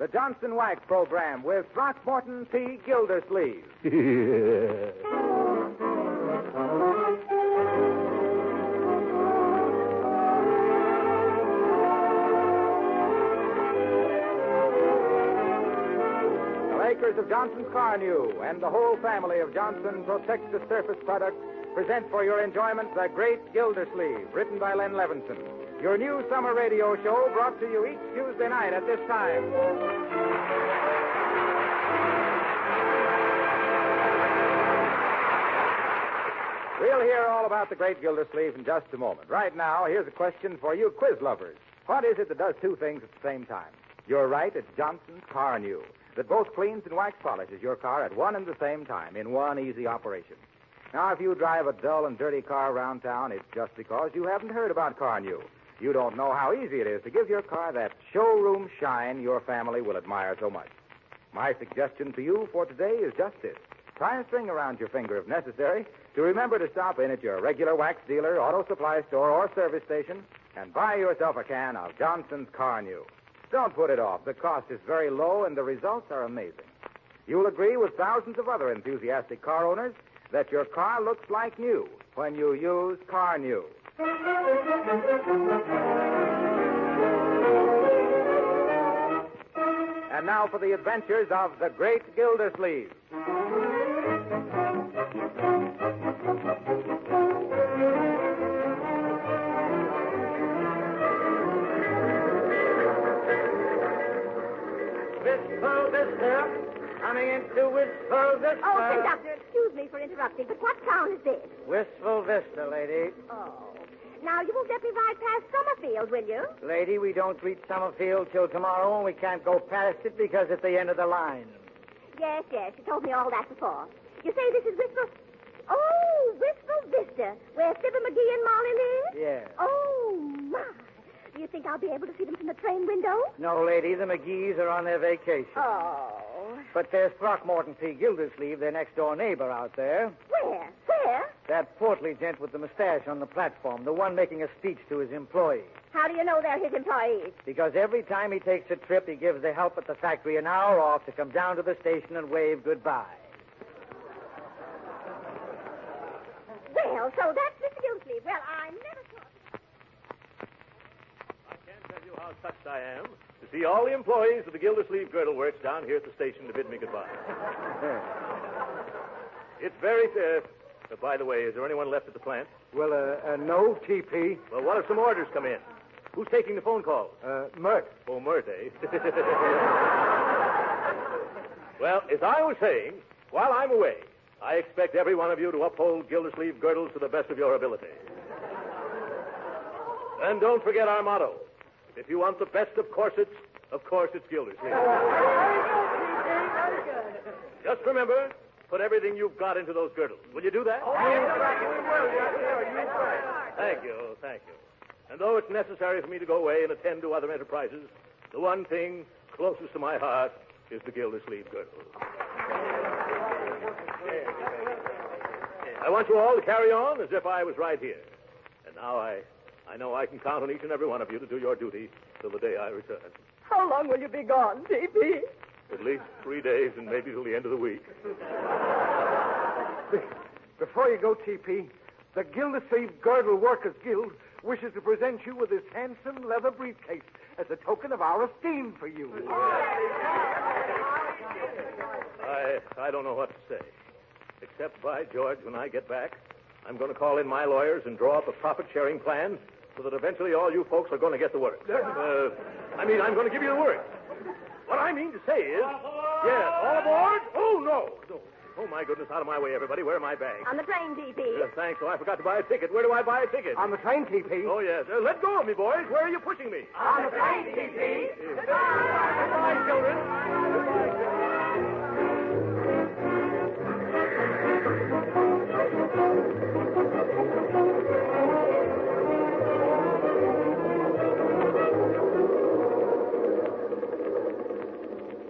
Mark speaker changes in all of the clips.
Speaker 1: the Johnson Wax Program with Throckmorton P. Gildersleeve. Makers of Johnson's Car New and the whole family of Johnson Protective Surface Products present for your enjoyment The Great Gildersleeve, written by Len Levinson. Your new summer radio show brought to you each Tuesday night at this time. We'll hear all about The Great Gildersleeve in just a moment. Right now, here's a question for you quiz lovers. What is it that does two things at the same time? You're right, it's Johnson's Car New, that both cleans and wax polishes your car at one and the same time in one easy operation. Now, if you drive a dull and dirty car around town, it's just because you haven't heard about Car New. You don't know how easy it is to give your car that showroom shine your family will admire so much. My suggestion to you for today is just this. Tie a string around your finger if necessary to remember to stop in at your regular wax dealer, auto supply store, or service station and buy yourself a can of Johnson's Car New. Don't put it off. The cost is very low, and the results are amazing. You'll agree with thousands of other enthusiastic car owners that your car looks like new when you use Car New. And now for the adventures of the Great Gildersleeve.
Speaker 2: Coming into Wistful Vista.
Speaker 3: Oh, conductor, excuse me for interrupting, but what town is this?
Speaker 2: Wistful Vista, lady.
Speaker 3: Oh. Now, you won't let me ride past Summerfield, will you?
Speaker 2: Lady, we don't reach Summerfield till tomorrow, and we can't go past it because it's the end of the line.
Speaker 3: Yes, you told me all that before. You say this is Wistful... Oh, Wistful Vista, where Fibber McGee and Molly live?
Speaker 2: Yeah.
Speaker 3: Oh, my. Do you think I'll be able to see them from the train window?
Speaker 2: No, lady, the McGees are on their vacation.
Speaker 3: Oh.
Speaker 2: But there's Throckmorton P. Gildersleeve, their next-door neighbor out there.
Speaker 3: Where?
Speaker 2: That portly gent with the mustache on the platform, the one making a speech to his employees.
Speaker 3: How do you know they're his employees?
Speaker 2: Because every time he takes a trip, he gives the help at the factory an hour off to come down to the station and wave goodbye.
Speaker 3: Well, so that's Mr. Gildersleeve. Well, I never thought...
Speaker 4: I can't tell you how touched I am to see all the employees of the Gildersleeve Girdle Works down here at the station to bid me goodbye. It's very fair. By the way, is there anyone left at the plant?
Speaker 5: Well, no, TP.
Speaker 4: Well, what if some orders come in? Who's taking the phone calls?
Speaker 5: Mert.
Speaker 4: Oh, Mert, eh? Well, as I was saying, while I'm away, I expect every one of you to uphold Gildersleeve Girdles to the best of your ability. And don't forget our motto. If you want the best of corsets, of course it's Gildersleeve. Just remember, put everything you've got into those girdles. Will you do that?
Speaker 5: Oh,
Speaker 4: Thank you. And though it's necessary for me to go away and attend to other enterprises, the one thing closest to my heart is the Gildersleeve Girdle. I want you all to carry on as if I was right here. And now I know I can count on each and every one of you to do your duty till the day I return.
Speaker 3: How long will you be gone, T.P.?
Speaker 4: At least 3 days and maybe till the end of the week.
Speaker 5: Before you go, TP, the Gildersleeve Girdle Workers Guild wishes to present you with this handsome leather briefcase as a token of our esteem for you.
Speaker 4: I don't know what to say. Except, by George, when I get back, I'm going to call in my lawyers and draw up a profit-sharing plan so that eventually all you folks are going to get the work. I'm going to give you the work. What I mean to say is... Yeah, all aboard? Oh, no. Oh, my goodness, out of my way, everybody. Where are my bags?
Speaker 3: On the train, T.P.
Speaker 4: Thanks. Oh, I forgot to buy a ticket. Where do I buy a ticket?
Speaker 5: On the train, TP.
Speaker 4: Oh, yes. Let go of me, boys. Where are you pushing me?
Speaker 3: On the train, T.P.
Speaker 4: Goodbye, children.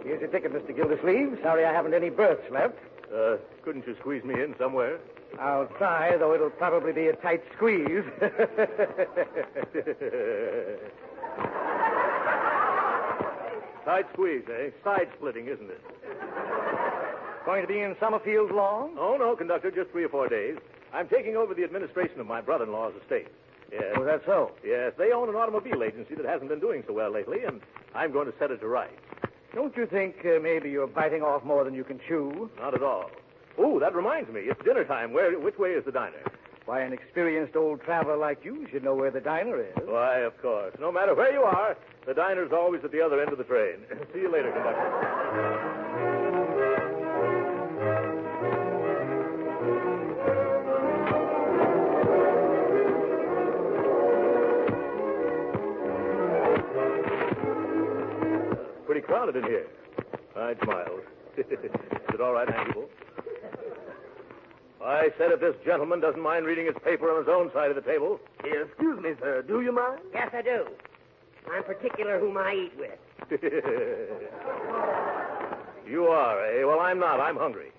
Speaker 2: Here's your ticket, Mr. Gildersleeve. Sorry I haven't any berths left.
Speaker 4: Couldn't you squeeze me in somewhere?
Speaker 2: I'll try, though it'll probably be a tight squeeze.
Speaker 4: Tight squeeze, eh? Side splitting, isn't it?
Speaker 2: Going to be in Summerfield long?
Speaker 4: Oh, no, conductor, just 3 or 4 days. I'm taking over the administration of my brother-in-law's estate. Yes.
Speaker 2: Oh, that's so?
Speaker 4: Yes, they own an automobile agency that hasn't been doing so well lately, and I'm going to set it to rights.
Speaker 2: Don't you think maybe you're biting off more than you can chew?
Speaker 4: Not at all. Oh, that reminds me. It's dinner time. Which way is the diner?
Speaker 2: Why, an experienced old traveler like you should know where the diner is.
Speaker 4: Why, of course. No matter where you are, the diner's always at the other end of the train. See you later, conductor. Pretty crowded in here. I smiled. Is it all right, Hannibal? I said if this gentleman doesn't mind reading his paper on his own side of the table.
Speaker 5: Excuse me, sir. Do you mind?
Speaker 6: Yes, I do. I'm particular whom I eat with.
Speaker 4: You are, eh? Well, I'm not. I'm hungry.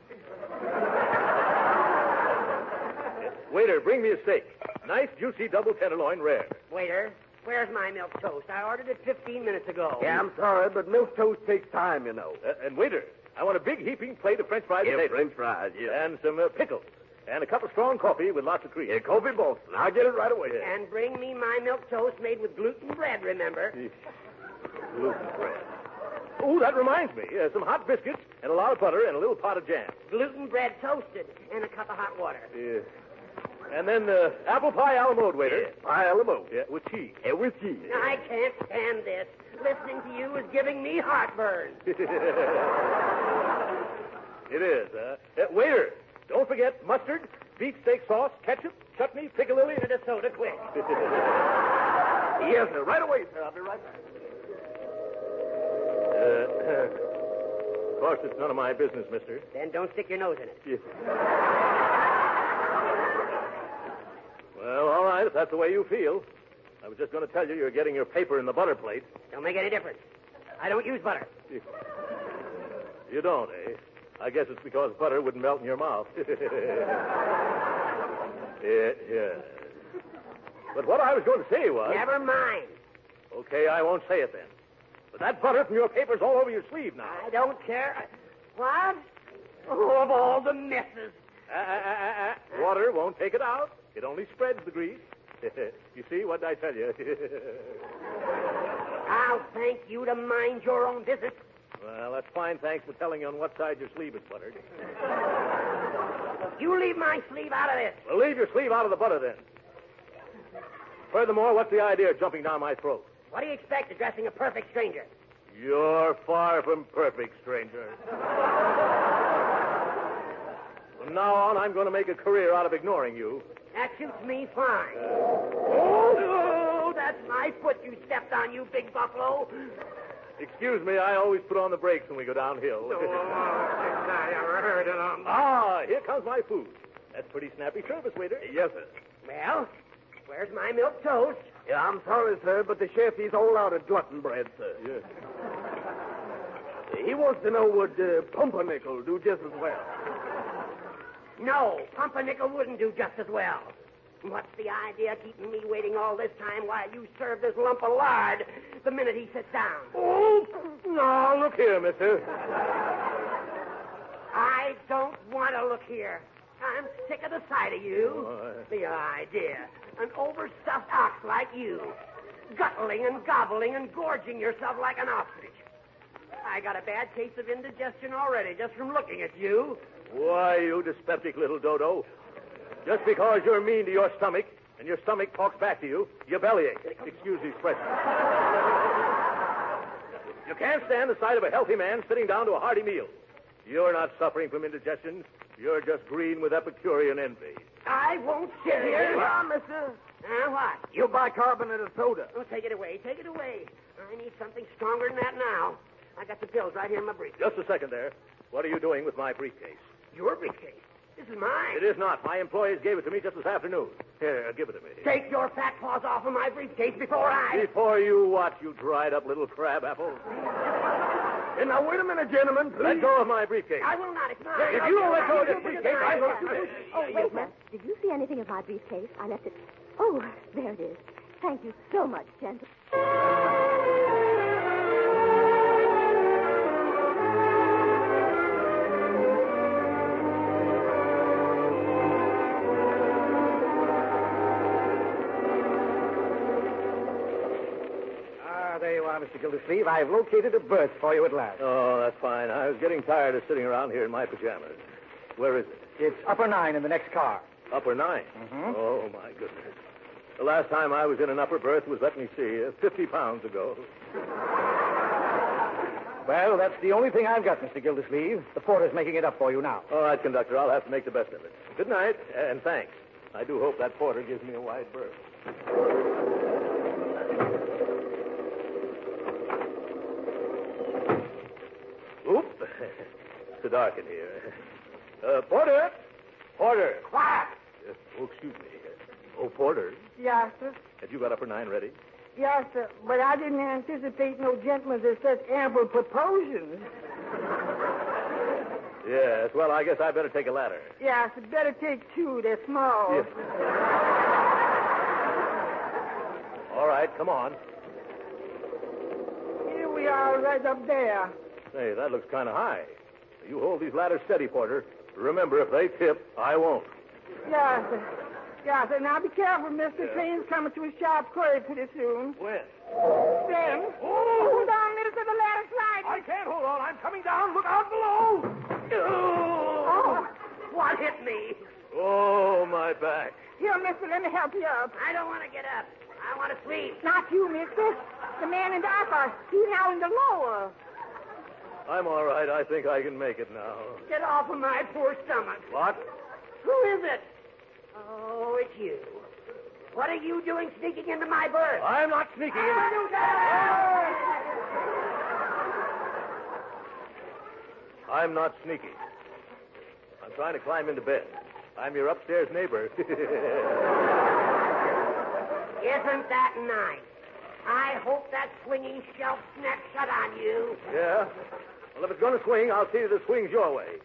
Speaker 4: Waiter, bring me a steak. Nice, juicy double tenderloin rare.
Speaker 6: Waiter, where's my milk toast? I ordered it 15 minutes ago.
Speaker 5: Yeah, I'm sorry, but milk toast takes time, you know.
Speaker 4: And waiter, I want a big heaping plate of French fried potatoes.
Speaker 5: French fries, yeah.
Speaker 4: And some pickles. And a cup of strong coffee with lots of cream.
Speaker 5: Yeah, coffee Boston. I'll get it right away.
Speaker 6: And bring me my milk toast made with gluten bread, remember?
Speaker 4: Gluten bread. Oh, that reminds me. Some hot biscuits and a lot of butter and a little pot of jam.
Speaker 6: Gluten bread toasted and a cup of hot water.
Speaker 4: And then apple pie a la mode, waiter.
Speaker 5: Yeah, pie a la mode.
Speaker 4: Yeah, with cheese.
Speaker 5: Yeah, with cheese.
Speaker 6: I can't stand this. Listening to you is giving me heartburn.
Speaker 4: It is. Waiter, don't forget mustard, beef steak sauce, ketchup, chutney, piccalilli, and a soda quick.
Speaker 5: Yes, sir. Right away, sir. I'll be right back.
Speaker 4: Of course, it's none of my business, mister.
Speaker 6: Then don't stick your nose in it.
Speaker 4: Yeah. Well, all right, if that's the way you feel. I was just going to tell you you're getting your paper in the butter plate.
Speaker 6: Don't make any difference. I don't use butter.
Speaker 4: You don't, eh? I guess it's because butter wouldn't melt in your mouth. Yeah. But what I was going to say was...
Speaker 6: Never mind.
Speaker 4: Okay, I won't say it then. But that butter from your paper's all over your sleeve now.
Speaker 6: I don't care. What? Oh, of all the messes.
Speaker 4: Water won't take it out. It only spreads the grease. You see, what did I tell you?
Speaker 6: I'll thank you to mind your own business.
Speaker 4: Well, that's fine. Thanks for telling you on what side your sleeve is buttered.
Speaker 6: You leave my sleeve out of this.
Speaker 4: Well, leave your sleeve out of the butter, then. Furthermore, what's the idea of jumping down my throat?
Speaker 6: What do you expect addressing a perfect stranger?
Speaker 4: You're far from perfect, stranger. From now on, I'm going to make a career out of ignoring you.
Speaker 6: That suits me fine. Oh, that's my foot you stepped on, you big buffalo.
Speaker 4: Excuse me, I always put on the brakes when we go downhill.
Speaker 5: I ever heard it on.
Speaker 4: Ah, here comes my food. That's pretty snappy service, waiter.
Speaker 5: Yes, sir.
Speaker 6: Well, where's my milk toast?
Speaker 5: Yeah, I'm sorry, sir, but the chef, he's all out of glutton bread, sir.
Speaker 4: Yes.
Speaker 5: He wants to know would pumpernickel do just as well.
Speaker 6: No, pumpernickel wouldn't do just as well. What's the idea of keeping me waiting all this time while you serve this lump of lard the minute he sits down?
Speaker 4: Oh, no, look here, mister.
Speaker 6: I don't want to look here. I'm sick of the sight of you. The idea. An overstuffed ox like you. Guttling and gobbling and gorging yourself like an ostrich. I got a bad case of indigestion already just from looking at you.
Speaker 4: Why, you dyspeptic little dodo. Just because you're mean to your stomach and your stomach talks back to you, you bellyache. Excuse the expression. You can't stand the sight of a healthy man sitting down to a hearty meal. You're not suffering from indigestion. You're just green with Epicurean envy.
Speaker 6: I won't sit here.
Speaker 5: Yeah, mister.
Speaker 6: What?
Speaker 5: You bicarbonated soda.
Speaker 6: Oh, take it away. Take it away. I need something stronger than that now. I got the pills right here in my briefcase.
Speaker 4: Just a second there. What are you doing with my briefcase?
Speaker 6: Your briefcase? This is mine.
Speaker 4: It is not. My employees gave it to me just this afternoon. Here, give it to me.
Speaker 6: Take your fat paws off of my briefcase before I...
Speaker 4: Before you what, you dried up little crab apple?
Speaker 5: And now, wait a minute, gentlemen, please.
Speaker 4: Let go of my briefcase.
Speaker 6: I will not. It's mine.
Speaker 4: If you don't let go of this briefcase, I will...
Speaker 3: Oh, wait a minute. Did you see anything of my briefcase? I left it. Oh, there it is. Thank you so much, gentlemen.
Speaker 2: Gildersleeve. I've located a berth for you at last.
Speaker 4: Oh, that's fine. I was getting tired of sitting around here in my pajamas. Where is it?
Speaker 2: It's upper 9 in the next car.
Speaker 4: Upper 9?
Speaker 2: Mhm.
Speaker 4: Oh, my goodness. The last time I was in an upper berth was, let me see, 50 pounds ago.
Speaker 2: Well, that's the only thing I've got, Mr. Gildersleeve. The porter's making it up for you now.
Speaker 4: All right, conductor, I'll have to make the best of it. Good night, and thanks. I do hope that porter gives me a wide berth. Oop. It's so dark in here. Porter! Porter!
Speaker 6: Quiet!
Speaker 4: Oh, excuse me. Oh, Porter,
Speaker 7: Yes, sir.
Speaker 4: have you got upper 9 ready?
Speaker 7: Yes, sir. But I didn't anticipate no gentlemen with such ample proportions.
Speaker 4: Yes, well, I guess I better take a ladder.
Speaker 7: Yes, better take 2. They're small.
Speaker 4: Yes. All right, come on.
Speaker 7: Here we are right up there.
Speaker 4: Hey, that looks kind of high. You hold these ladders steady, Porter. Remember, if they tip, I won't.
Speaker 7: Yes, sir. Yes, sir. Now be careful, mister. Train's coming to a sharp curve pretty soon.
Speaker 4: When?
Speaker 7: Then. Hold on, mister. The ladder's sliding.
Speaker 5: I can't hold on. I'm coming down. Look out below.
Speaker 6: Oh, what hit me?
Speaker 4: Oh, my back.
Speaker 7: Here, mister, let me help you up.
Speaker 6: I don't want to get up. I want to sleep.
Speaker 7: Not you, mister. The man in the upper. He's now in the lower.
Speaker 4: I'm all right. I think I can make it now.
Speaker 6: Get off of my poor stomach.
Speaker 4: What?
Speaker 6: Who is it? Oh, it's you. What are you doing sneaking into my berth?
Speaker 4: I'm not sneaking in.
Speaker 6: You guys!
Speaker 4: I'm not sneaking. I'm trying to climb into bed. I'm your upstairs neighbor.
Speaker 6: Isn't that nice? I hope that swinging shelf snaps shut on you.
Speaker 4: Yeah? Well, if it's going to swing, I'll see that it swings your way.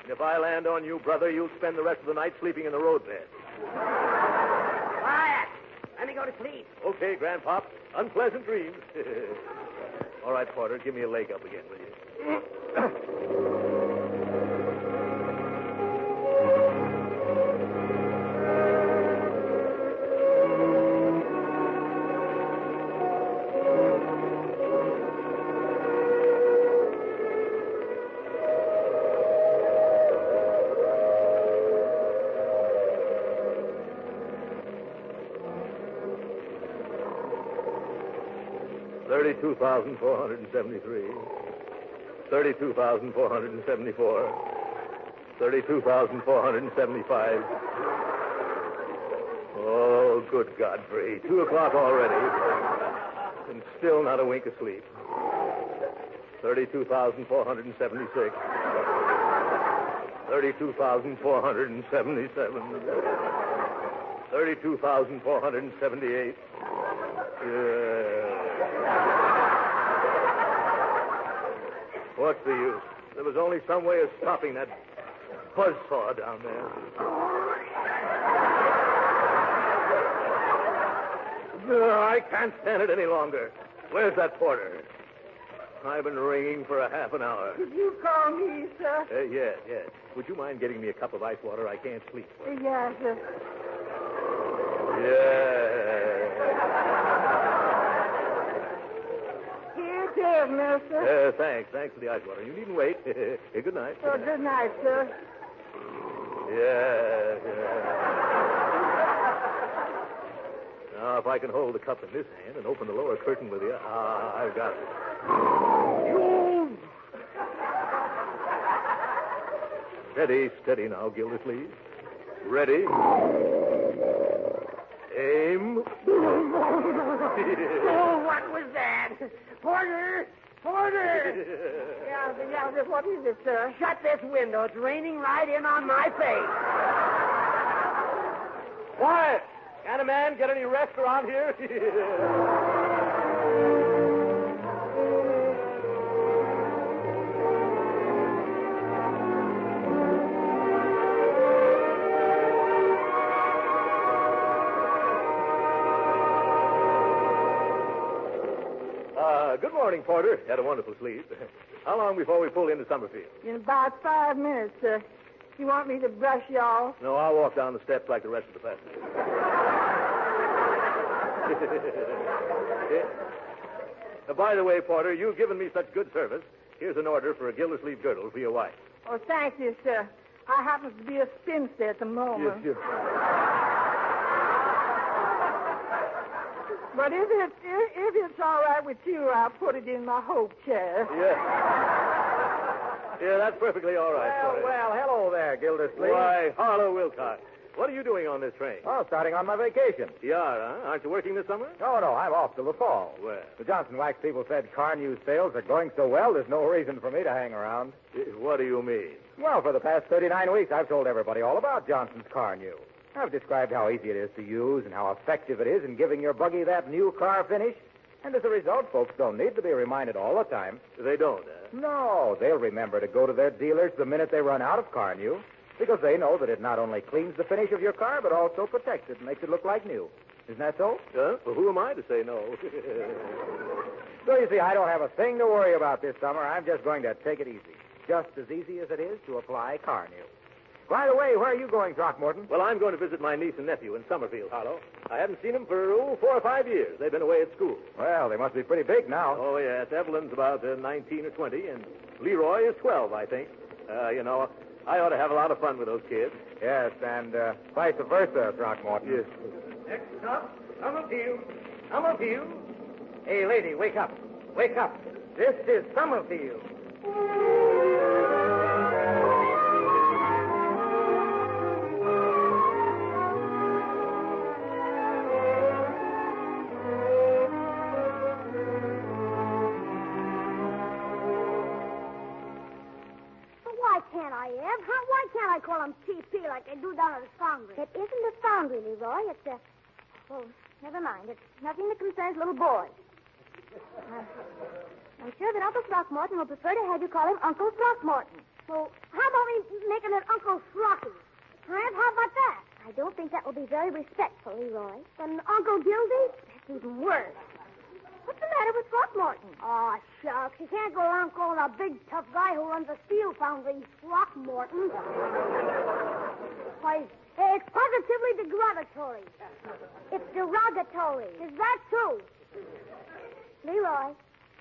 Speaker 4: And if I land on you, brother, you'll spend the rest of the night sleeping in the road bed.
Speaker 6: Quiet. Let me go to sleep.
Speaker 4: Okay, Grandpop. Unpleasant dreams. All right, Porter, give me a leg up again, will you? 32,473. 32,474. 32,475. Oh, good Godfrey. 2 o'clock already. And still not a wink of sleep. 32,476. 32,477. 32,478. What's the use? There was only some way of stopping that buzzsaw down there. I can't stand it any longer. Where's that porter? I've been ringing for a half an hour.
Speaker 7: Did you call me, sir?
Speaker 4: Yes. Would you mind getting me a cup of ice water? I can't sleep.
Speaker 7: Yes, sir.
Speaker 4: Yeah.
Speaker 7: Here it is, mister.
Speaker 4: Thanks for the ice water. You needn't wait. Good night.
Speaker 7: Oh, good night, sir.
Speaker 4: Yeah. Now, if I can hold the cup in this hand and open the lower curtain with the... I've got it. Steady now, Gildersleeve. Ready. Aim.
Speaker 6: Oh, what was that? Porter!
Speaker 7: Yeah, what is it, sir?
Speaker 6: Shut this window. It's raining right in on my face.
Speaker 4: Quiet! Can a man get any rest around here? Good morning, Porter. Had a wonderful sleep. How long before we pull into Summerfield?
Speaker 7: In about 5 minutes, sir. You want me to brush you off?
Speaker 4: No, I'll walk down the steps like the rest of the passengers. By the way, Porter, you've given me such good service. Here's an order for a Gildersleeve girdle for your wife.
Speaker 7: Oh, thank you, sir. I happen to be a spinster at the moment.
Speaker 4: Yes.
Speaker 7: But if it's all right with you, I'll put it in my hope chair.
Speaker 4: Yeah, that's perfectly all right, Porter.
Speaker 1: Well, hello there, Gildersleeve.
Speaker 4: Why, Harlow Wilcox. What are you doing on this train?
Speaker 1: Oh, starting on my vacation.
Speaker 4: You are, huh? Aren't you working this summer?
Speaker 1: Oh, no, I'm off till the fall.
Speaker 4: Well.
Speaker 1: The Johnson Wax people said car news sales are going so well, there's no reason for me to hang around.
Speaker 4: What do you mean?
Speaker 1: Well, for the past 39 weeks, I've told everybody all about Johnson's Car New. I've described how easy it is to use and how effective it is in giving your buggy that new car finish. And as a result, folks don't need to be reminded all the time.
Speaker 4: They don't, huh?
Speaker 1: No, they'll remember to go to their dealers the minute they run out of Car New, because they know that it not only cleans the finish of your car, but also protects it and makes it look like new. Isn't that so?
Speaker 4: Well, who am I to say no?
Speaker 1: So you see, I don't have a thing to worry about this summer. I'm just going to take it easy. Just as easy as it is to apply Car New. By the way, where are you going, Throckmorton?
Speaker 4: Well, I'm going to visit my niece and nephew in Summerfield, Harlow. I haven't seen them for, 4 or 5 years. They've been away at school.
Speaker 1: Well, they must be pretty big now.
Speaker 4: Oh, yes. Evelyn's about 19 or 20, and Leroy is 12, I think. I ought to have a lot of fun with those kids.
Speaker 1: Yes, and vice versa, Throckmorton.
Speaker 4: Yes.
Speaker 2: Next up, Summerfield. Summerfield. Hey, lady, wake up. Wake up. This is Summerfield.
Speaker 3: Why can't I call him TP like they do down at the foundry? It isn't a foundry, Leroy. It's a... Oh, never mind. It's nothing that concerns little boys. I'm sure that Uncle Throckmorton will prefer to have you call him Uncle Throckmorton. Well, how about we making it Uncle Throcky? How about that? I don't think that will be very respectful, Leroy. And Uncle Gildy? That's even worse. What's the matter with Throckmorton? Oh, shucks. You can't go around calling a big, tough guy who runs a steel foundry Throckmorton. Why, it's positively derogatory. It's derogatory. Is that true? Leroy,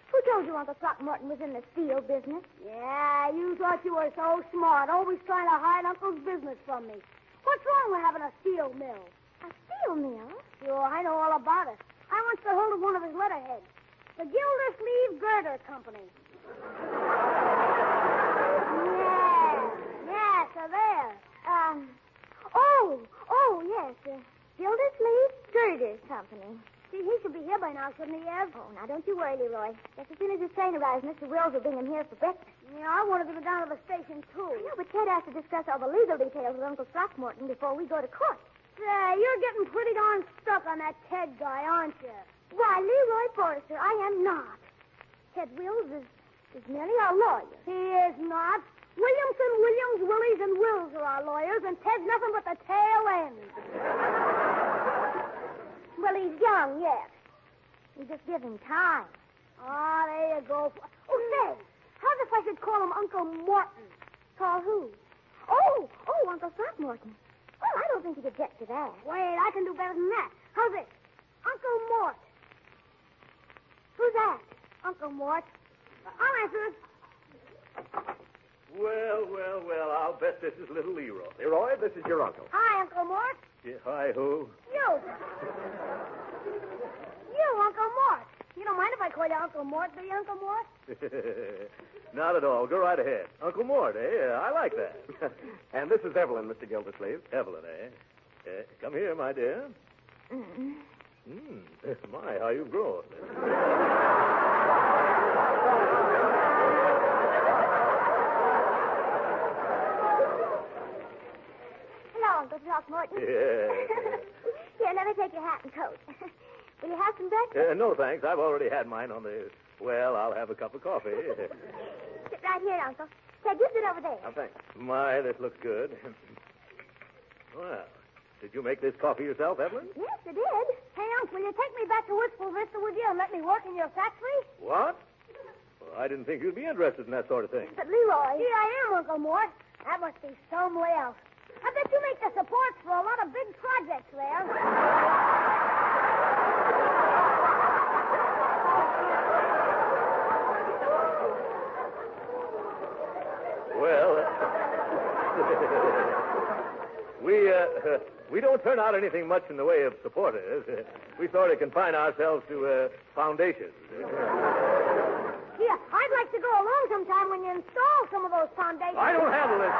Speaker 3: who told you Uncle Throckmorton was in the steel business? Yeah, you thought you were so smart, always trying to hide Uncle's business from me. What's wrong with having a steel mill? A steel mill? Sure, I know all about it. I once got hold of one of his letterheads. The Gildersleeve Girder Company. Yeah, so there. Yes. Gildersleeve Girder Company. See, he should be here by now, shouldn't he, Ev? Oh, now, don't you worry, Leroy. Just as soon as his train arrives, Mr. Wills will bring him here for breakfast. Yeah, I wanted to go down to the station, too. I know, but Ted has to discuss all the legal details with Uncle Throckmorton before we go to court. Say, you're getting pretty darn stuck on that Ted guy, aren't you? Why, Leroy Forrester, I am not. Ted Wills is merely our lawyer. He is not. Williamson, Williams, Willies, and Wills are our lawyers, and Ted's nothing but the tail end. Well, he's young yet. You just give him time. Ah, there you go. Oh, say, how's if I should call him Uncle Morton? Call who? Oh, Uncle Throckmorton. Well, I don't think he'd object to that. Wait, I can do better than that. How's this? Uncle Mort. Who's that? Uncle Mort. I'll answer it.
Speaker 4: Well, I'll bet this is little Leroy.
Speaker 1: Leroy, this is your uncle.
Speaker 3: Hi, Uncle Mort.
Speaker 4: Yeah, hi, who?
Speaker 3: You, Uncle Mort. You don't mind if I call you Uncle Mort, do you, Uncle Mort?
Speaker 4: Not at all. Go right ahead. Uncle Mort, eh? I like that.
Speaker 1: And this is Evelyn, Mr. Gildersleeve.
Speaker 4: Evelyn, eh? Come here, my dear. My, how you've grown.
Speaker 3: Hello, Uncle Throckmorton.
Speaker 4: Yeah.
Speaker 3: Here, let me take your hat and coat. Will you have some breakfast?
Speaker 4: No, thanks. I've already had mine on the... Well, I'll have a cup of coffee.
Speaker 3: Sit right here, Uncle. Ted, you sit over there.
Speaker 1: Oh, thanks.
Speaker 4: My, this looks good. Well, did you make this coffee yourself, Evelyn?
Speaker 3: Yes, I did. Hey, Uncle, will you take me back to Wistful Vista with you and let me work in your factory?
Speaker 4: What? Well, I didn't think you'd be interested in that sort of thing.
Speaker 3: But, Leroy... Here I am, Uncle Mort. That must be somewhere else. I bet you make the supports for a lot of big projects there.
Speaker 4: We don't turn out anything much in the way of supporters. We sort of confine ourselves to foundations.
Speaker 3: Here, I'd like to go along sometime when you install some of those foundations.
Speaker 4: I don't handle this.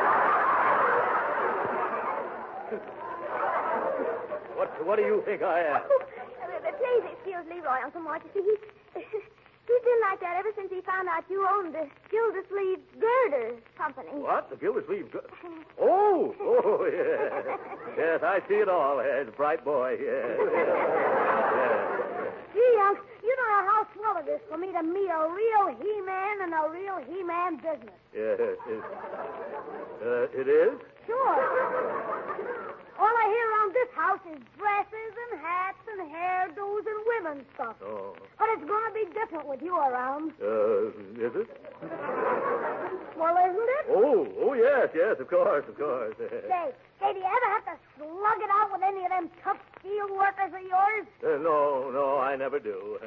Speaker 4: What do you think I am?
Speaker 3: Please excuse Leroy, Uncle Mort. You see, he's been like that ever since he found out you owned the Gildersleeve Girder Company.
Speaker 4: What? The Gildersleeve? Oh, yes. Yes, I see it all. Yes, bright boy. Yes.
Speaker 3: Gee, Unc, you don't know how swell it is for me to meet a real He-Man and a real He-Man business.
Speaker 4: Yes. It is?
Speaker 3: Sure. All I hear around this house is dresses and hats and hairdos and women's stuff.
Speaker 4: Oh.
Speaker 3: But it's going to be different with you around.
Speaker 4: Is it?
Speaker 3: Well, isn't it?
Speaker 4: Oh, yes, of course.
Speaker 3: Say, do you ever have to slug it out with any of them tough steel workers of yours?
Speaker 4: No, I never do.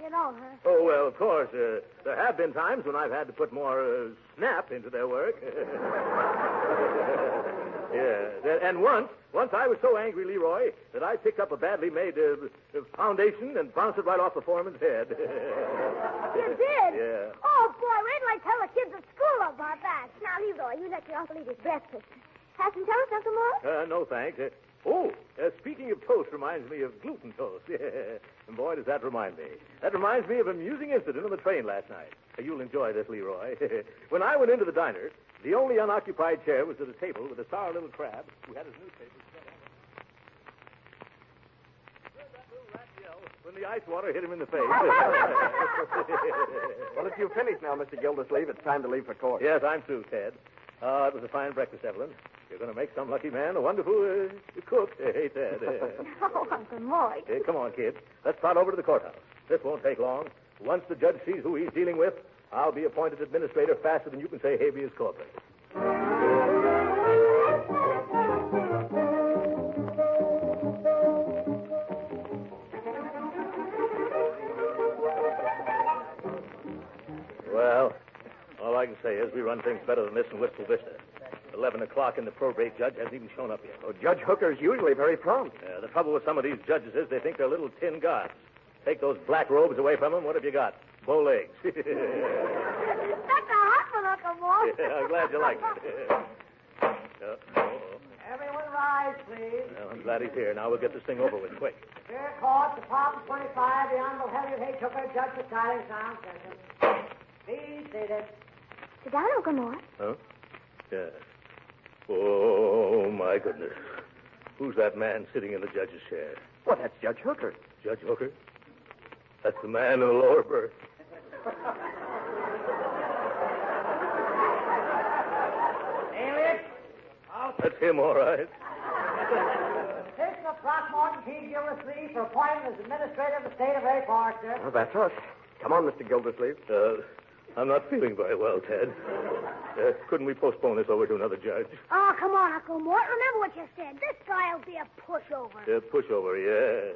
Speaker 3: You don't, huh?
Speaker 4: Oh, well, of course. There have been times when I've had to put more snap into their work. Yeah. And once I was so angry, Leroy, that I picked up a badly made foundation and bounced it right off the foreman's head.
Speaker 3: You did?
Speaker 4: Yeah.
Speaker 3: Oh, boy, wait till I tell the kids at school about that. Now, Leroy, you let your uncle eat his breakfast. Have some toast, Uncle Mort?
Speaker 4: No, thanks. Speaking of toast reminds me of gluten toast. And boy, does that remind me. That reminds me of an amusing incident on the train last night. You'll enjoy this, Leroy. When I went into the diner, the only unoccupied chair was at a table with a sour little crab who had his newspaper spread out. Heard that little rat yell when the ice water hit him in the face.
Speaker 2: Well, if you've finished now, Mr. Gildersleeve, it's time to leave for court.
Speaker 4: Yes, I'm through, Ted. It was a fine breakfast, Evelyn. You're going to make some lucky man a wonderful cook. Hey, Ted.
Speaker 3: Oh, Uncle Mort.
Speaker 4: Hey, come on, kid. Let's trot over to the courthouse. This won't take long. Once the judge sees who he's dealing with, I'll be appointed administrator faster than you can say habeas corpus. Well, all I can say is we run things better than this in Wistful Vista. 11 o'clock and the probate judge hasn't even shown up yet.
Speaker 2: Oh, Judge Hooker's usually very prompt.
Speaker 4: The trouble with some of these judges is they think they're little tin gods. Take those black robes away from them, what have you got? Bow legs.
Speaker 3: That's a hot one, Uncle Mort.
Speaker 4: Yeah, I'm glad you like it.
Speaker 6: Everyone rise, please.
Speaker 4: Well, I'm glad he's here. Now we'll get this thing over with quick.
Speaker 6: Fair Court, Department 25, the Honorable Henry H. Hooker, Judge of Silence, Sound Center. Please seated.
Speaker 3: Sit down, Uncle Mort.
Speaker 4: Huh? Yes. Oh, my goodness. Who's that man sitting in the judge's chair?
Speaker 2: Well, that's Judge Hooker.
Speaker 4: Judge Hooker? That's the man in the lower berth.
Speaker 6: Alias?
Speaker 4: That's him, all right.
Speaker 6: Citizen of Throckmorton P. Gildersleeve for appointment as administrator of the state of A. Park, sir.
Speaker 2: Well, that's us. Come on, Mr. Gildersleeve.
Speaker 4: I'm not feeling very well, Ted. Couldn't we postpone this over to another judge?
Speaker 3: Oh, come on, Uncle Mort. Remember what you said. This guy'll be a pushover.
Speaker 4: Pushover, yes.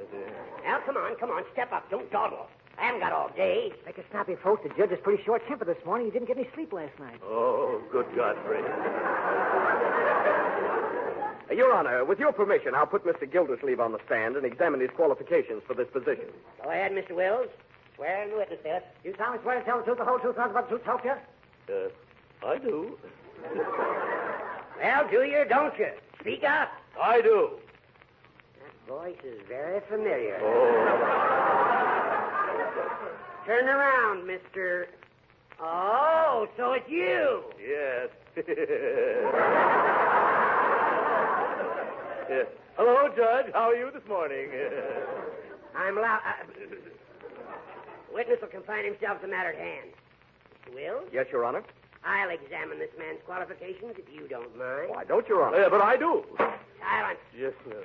Speaker 6: Now, come on. Step up. Don't dawdle. I haven't got all day. Make a snappy folks. The judge is pretty short-tempered this morning. He didn't get any sleep last night.
Speaker 4: Oh, good Godfrey.
Speaker 2: Your Honor, with your permission, I'll put Mr. Gildersleeve on the stand and examine his qualifications for this position.
Speaker 6: Go ahead, Mr. Wills. Swear in the witness there. You solemnly swear to tell the truth, the whole truth, nothing but the truth, help you?
Speaker 4: I do.
Speaker 6: Well, do you or don't you? Speak up.
Speaker 4: I do.
Speaker 6: That voice is very familiar.
Speaker 4: Oh.
Speaker 6: Turn around, Mr. Oh, so it's you.
Speaker 4: Yes. Yes. Hello, Judge. How are you this morning?
Speaker 6: I'm loud. Witness will confine himself to the matter at hand. Mr. Wills?
Speaker 2: Yes, Your Honor.
Speaker 6: I'll examine this man's qualifications if you don't mind.
Speaker 2: Why don't, Your Honor?
Speaker 4: But I do.
Speaker 6: Silence.
Speaker 4: Yes, sir.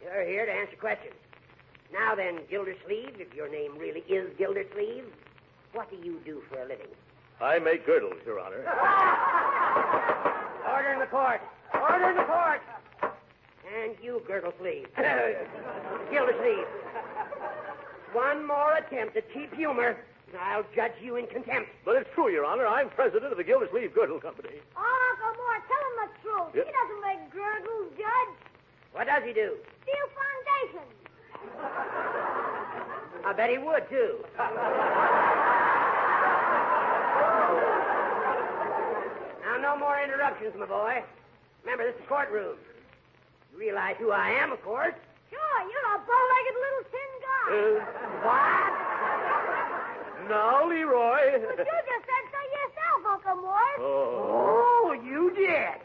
Speaker 6: You're here to answer questions. Now then, Gildersleeve, if your name really is Gildersleeve, what do you do for a living?
Speaker 4: I make girdles, Your Honor.
Speaker 6: Order in the court. Order in the court. And you, Gildersleeve. Gildersleeve. One more attempt at cheap humor, and I'll judge you in contempt.
Speaker 4: But it's true, Your Honor. I'm president of the Gildersleeve Girdle Company.
Speaker 3: Oh, Uncle Mort, tell him the truth.
Speaker 4: Yep.
Speaker 3: He doesn't make girdles.
Speaker 6: What does he do?
Speaker 3: Steel foundation.
Speaker 6: I bet he would, too. Now, no more interruptions, my boy. Remember, this is a courtroom. You realize who I am, of course.
Speaker 3: Sure, you're a bow-legged little tin guy.
Speaker 6: What?
Speaker 4: Now, Leroy.
Speaker 3: But you just said so yourself, Uncle Mort.
Speaker 6: Oh, you did.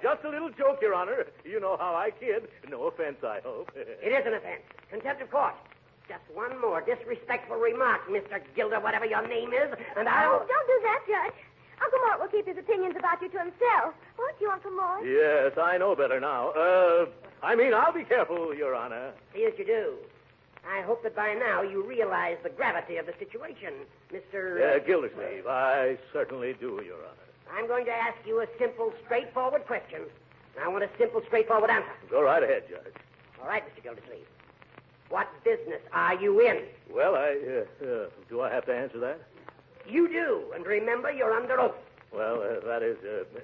Speaker 4: Just a little joke, Your Honor. You know how I kid. No offense, I hope.
Speaker 6: It is an offense. Contempt of court. Just one more disrespectful remark, Mr. Gilder, whatever your name is, and I'll...
Speaker 3: Oh, don't do that, Judge. Uncle Mort will keep his opinions about you to himself. Won't you, Uncle Mort?
Speaker 4: Yes, I know better now. I'll be careful, Your Honor.
Speaker 6: See as you do. I hope that by now you realize the gravity of the situation, Mr.
Speaker 4: Gildersleeve, I certainly do, Your Honor.
Speaker 6: I'm going to ask you a simple, straightforward question. And I want a simple, straightforward answer.
Speaker 4: Go right ahead, Judge.
Speaker 6: All right, Mr. Gildersleeve. What business are you in?
Speaker 4: Well, do I have to answer that?
Speaker 6: You do, and remember, you're under oath.
Speaker 4: Well, that is,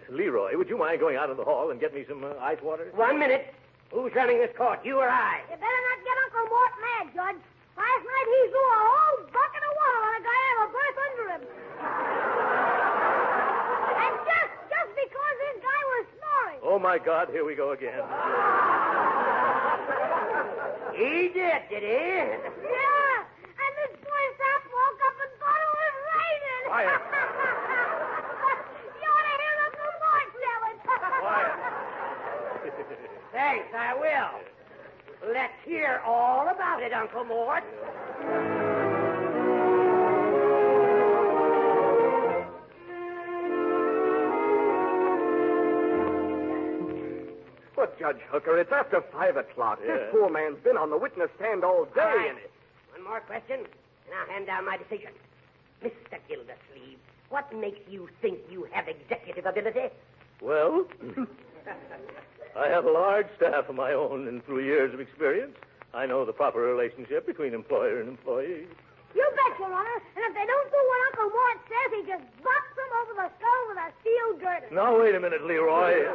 Speaker 4: Leroy, would you mind going out in the hall and get me some ice water?
Speaker 6: 1 minute. Who's running this court, you or I?
Speaker 3: You better not get Uncle Mort mad, Judge. Last night he threw a whole bucket of water on a guy out of a berth under him. And just because this guy was snoring.
Speaker 4: Oh, my God, here we go again.
Speaker 6: He did he?
Speaker 3: Yeah, and this boy Sap woke up and thought it was raining.
Speaker 4: Quiet.
Speaker 3: You ought to hear Uncle Mort tell it.
Speaker 4: Quiet.
Speaker 6: Thanks, I will. Let's hear all about it, Uncle Mort.
Speaker 2: But, Judge Hooker, it's after 5 o'clock.
Speaker 4: Yeah.
Speaker 2: This poor man's been on the witness stand all day.
Speaker 6: All right.
Speaker 2: And
Speaker 6: One more question, and I'll hand down my decision. Mr. Gildersleeve, what makes you think you have executive ability?
Speaker 4: Well, I have a large staff of my own, and through years of experience, I know the proper relationship between employer and employee.
Speaker 3: You bet, Your Honor. And if they don't do what Uncle Mort says, he just bops them over the skull with a steel girder.
Speaker 4: Now, wait a minute, Leroy.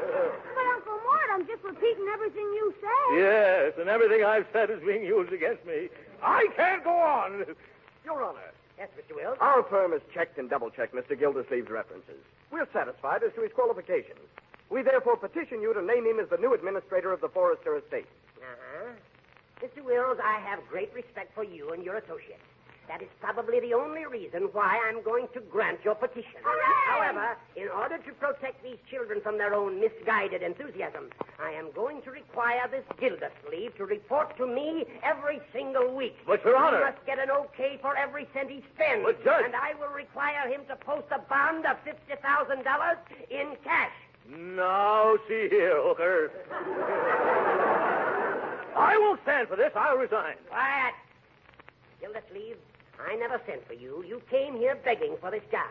Speaker 3: But, Uncle Mort, I'm just repeating everything you say.
Speaker 4: Yes, and everything I've said is being used against me. I can't go on.
Speaker 2: Your Honor,
Speaker 6: Yes, Mr. Wills?
Speaker 2: our firm has checked and double-checked Mr. Gildersleeve's references. We're satisfied as to his qualifications. We therefore petition you to name him as the new administrator of the Forrester estate.
Speaker 6: Uh-huh. Mr. Wills, I have great respect for you and your associates. That is probably the only reason why I'm going to grant your petition.
Speaker 3: Hooray!
Speaker 6: However, in order to protect these children from their own misguided enthusiasm, I am going to require this Gildersleeve to report to me every single week.
Speaker 4: But, Your Honor...
Speaker 6: He must get an okay for every cent he spends.
Speaker 4: But, Judge...
Speaker 6: And I will require him to post a bond of $50,000 in cash.
Speaker 4: Now, see here, Hooker. I won't stand for this. I'll resign.
Speaker 6: Quiet. Gildersleeve, I never sent for you. You came here begging for this job.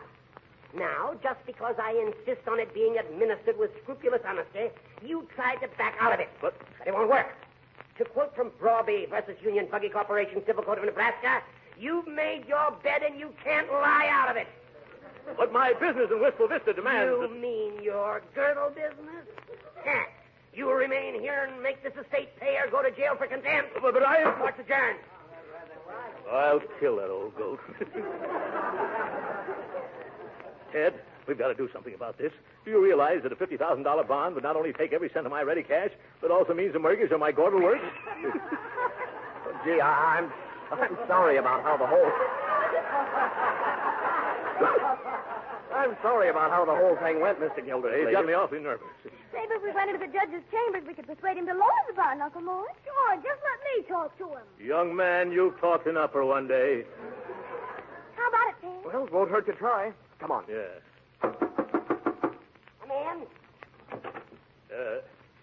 Speaker 6: Now, just because I insist on it being administered with scrupulous honesty, you tried to back out of it. But it won't work. To quote from Broby versus Union Buggy Corporation, Civil Code of Nebraska, you've made your bed and you can't lie out of it.
Speaker 4: But my business in Wistful Vista demands...
Speaker 6: You mean your girdle business? Heh. You will remain here and make this estate pay or go to jail for contempt.
Speaker 4: But I...
Speaker 6: Court's adjourned.
Speaker 4: I'll kill that old goat. Ted, we've got to do something about this. Do you realize that a $50,000 bond would not only take every cent of my ready cash, but also means the mortgage on my Gordon works?
Speaker 2: Gee, I'm sorry about how the whole... I'm sorry about how the whole thing went, Mr. Gildersleeve.
Speaker 4: It got me awfully nervous.
Speaker 3: Maybe if we went into the judge's chambers, we could persuade him to lower the bond, Uncle Mort. Sure, just let me talk to him.
Speaker 4: Young man, you've talked enough for one day.
Speaker 3: How about it, Ted?
Speaker 2: Well, it won't hurt to try. Come on.
Speaker 4: Yes.
Speaker 6: Come in.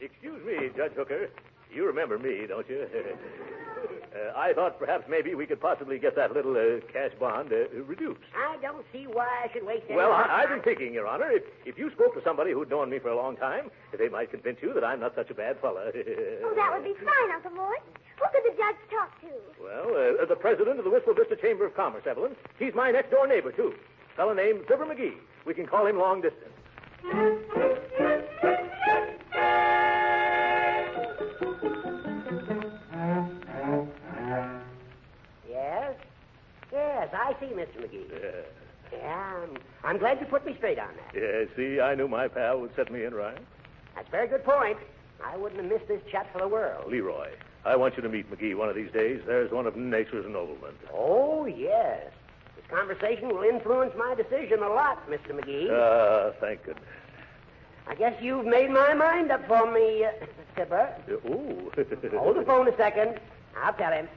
Speaker 4: Excuse me, Judge Hooker. You remember me, don't you? I thought perhaps maybe we could possibly get that little cash bond reduced.
Speaker 6: I don't see why I should waste any
Speaker 4: Well,
Speaker 6: more
Speaker 4: I've
Speaker 6: time.
Speaker 4: been thinking, Your Honor, if you spoke to somebody who'd known me for a long time, they might convince you that I'm not such a bad fella.
Speaker 3: Oh, that would be fine, Uncle Mort. Who could the judge talk to?
Speaker 4: Well, the president of the Wistful Vista Chamber of Commerce, Evelyn. He's my next-door neighbor, too. A fellow named Fibber McGee. We can call him long distance.
Speaker 6: see, Mr. McGee.
Speaker 4: Yeah.
Speaker 6: Yeah, I'm glad you put me straight on that.
Speaker 4: Yeah, see, I knew my pal would set me in right.
Speaker 6: That's a very good point. I wouldn't have missed this chat for the world.
Speaker 4: Leroy, I want you to meet McGee one of these days. There's one of nature's noblemen.
Speaker 6: Oh, yes. This conversation will influence my decision a lot, Mr. McGee.
Speaker 4: Thank goodness.
Speaker 6: I guess you've made my mind up for me, Skipper.
Speaker 4: Ooh.
Speaker 6: Hold the phone a second. I'll tell him.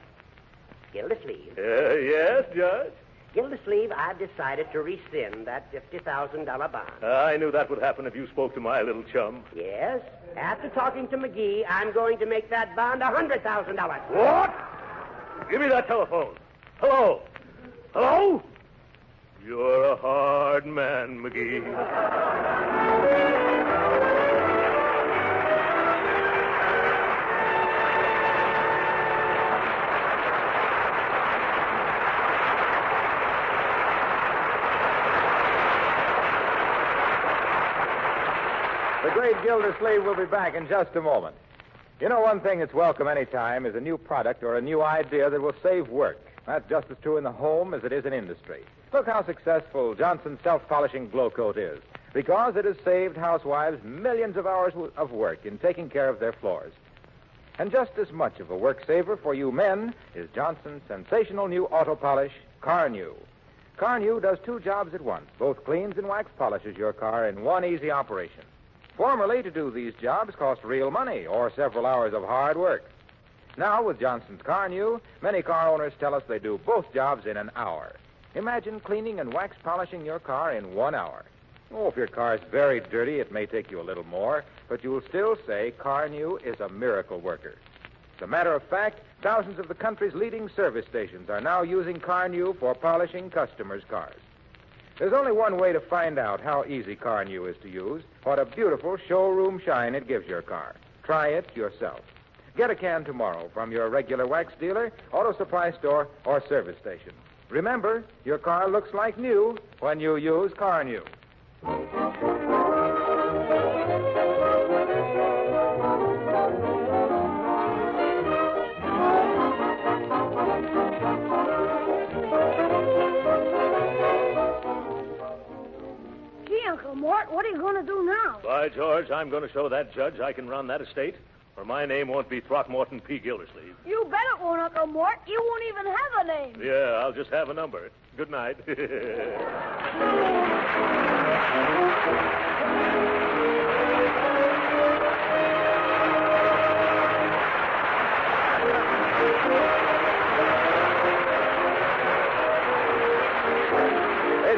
Speaker 6: Gildersleeve.
Speaker 4: Yes, Judge?
Speaker 6: Gildersleeve, I've decided to rescind that $50,000 bond.
Speaker 4: I knew that would happen if you spoke to my little chum.
Speaker 6: Yes. After talking to McGee, I'm going to make that bond $100,000.
Speaker 4: What? Give me that telephone. Hello? Hello? You're a hard man, McGee.
Speaker 1: The great Gildersleeve will be back in just a moment. You know, one thing that's welcome any time is a new product or a new idea that will save work. That's just as true in the home as it is in industry. Look how successful Johnson's self-polishing glow coat is, because it has saved housewives millions of hours of work in taking care of their floors. And just as much of a work saver for you men is Johnson's sensational new auto polish, Car New. Car New does two jobs at once, both cleans and wax polishes your car in one easy operation. Formerly, to do these jobs cost real money or several hours of hard work. Now, with Johnson's Car New, many car owners tell us they do both jobs in an hour. Imagine cleaning and wax polishing your car in 1 hour. Oh, if your car is very dirty, it may take you a little more, but you'll still say Car New is a miracle worker. As a matter of fact, thousands of the country's leading service stations are now using Car New for polishing customers' cars. There's only one way to find out how easy Car New is to use, what a beautiful showroom shine it gives your car. Try it yourself. Get a can tomorrow from your regular wax dealer, auto supply store, or service station. Remember, your car looks like new when you use Car New.
Speaker 3: Uncle Mort, what are you going to do now?
Speaker 4: By George, I'm going to show that judge I can run that estate, or my name won't be Throckmorton P. Gildersleeve.
Speaker 3: You bet it won't, Uncle Mort. You won't even have a name.
Speaker 4: Yeah, I'll just have a number. Good night.
Speaker 1: This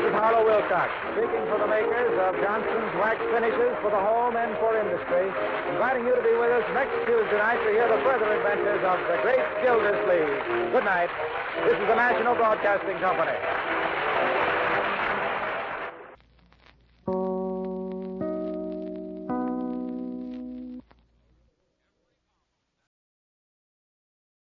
Speaker 1: is Harlow Wilcox, speaking for the makers of Johnson's Wax Finishes for the home and for industry, inviting you to be with us next Tuesday night to hear the further adventures of the great Gildersleeve. Good night. This is the National Broadcasting Company.